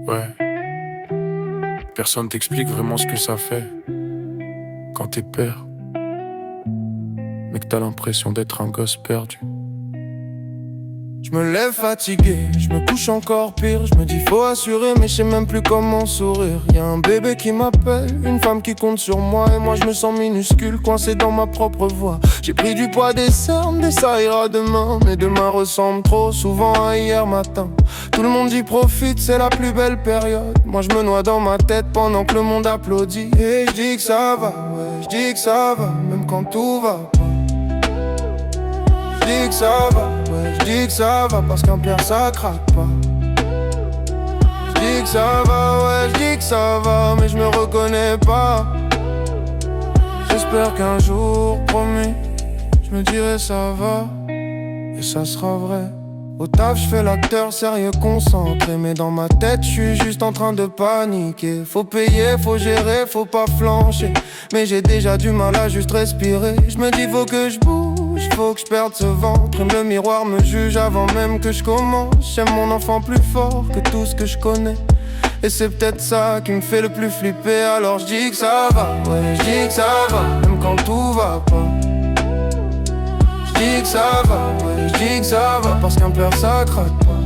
Ouais, personne t'explique vraiment ce que ça fait quand t'es père, mais que t'as l'impression d'être un gosse perdu. Je me lève fatigué, je me couche encore pire. Je me dis faut assurer mais je sais même plus comment sourire. Y'a un bébé qui m'appelle, une femme qui compte sur moi. Et moi je me sens minuscule, coincé dans ma propre voix. J'ai pris du poids des cernes et ça ira demain. Mais demain ressemble trop souvent à hier matin. Tout le monde y profite, c'est la plus belle période. Moi je me noie dans ma tête pendant que le monde applaudit. Et je dis que ça va, ouais, je dis que ça va, même quand tout va pas. Je dis que ça va, ouais, je dis que ça va, parce qu'un père ça craque pas. Je dis que ça va, ouais, je dis que ça va, mais je me reconnais pas. J'espère qu'un jour, promis, je me dirai ça va, et ça sera vrai. Au taf, je fais l'acteur sérieux concentré, mais dans ma tête, je suis juste en train de paniquer. Faut payer, faut gérer, faut pas flancher, mais j'ai déjà du mal à juste respirer. Je me dis faut que je bouge, faut que je perde ce ventre. Le miroir me juge avant même que je commence. J'aime mon enfant plus fort que tout ce que je connais, et c'est peut-être ça qui me fait le plus flipper. Alors je dis que ça va, ouais, je dis que ça va, même quand tout va pas. Je dis que ça va, ouais, je dis que ça va, parce qu'un père ça craque pas.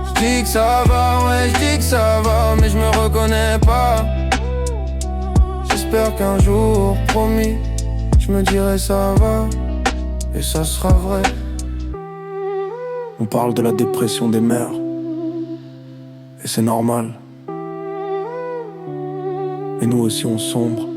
Je dis que ça va, ouais, je dis que ça va, mais je me reconnais pas. J'espère qu'un jour, promis, je me dirai ça va, et ça sera vrai. On parle de la dépression des mères, et c'est normal. Et nous aussi on sombre,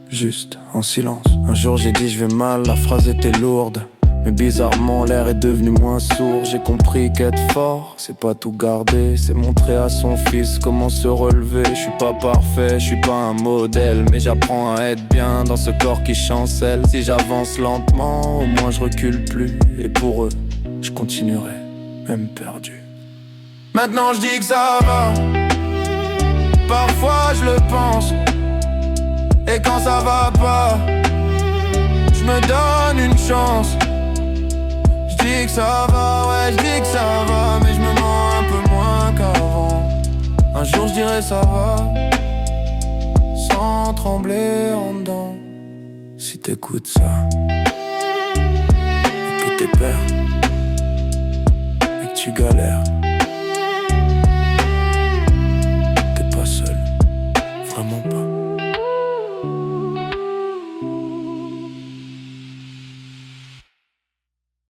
juste en silence. Un jour j'ai dit je vais mal, la phrase était lourde, mais bizarrement l'air est devenu moins sourd. J'ai compris qu'être fort, c'est pas tout garder, c'est montrer à son fils comment se relever. Je suis pas parfait, je suis pas un modèle, mais j'apprends à être bien dans ce corps qui chancelle. Si j'avance lentement, au moins je recule plus, et pour eux, je continuerai, même perdu. Maintenant je dis que ça va, parfois je le pense. Et quand ça va pas, je me donne une chance. Je dis que ça va, ouais, je dis que ça va, mais je me mens un peu moins qu'avant. Un jour je dirai ça va, sans trembler en dedans. Si t'écoutes ça, et que t'es père, et que tu galères,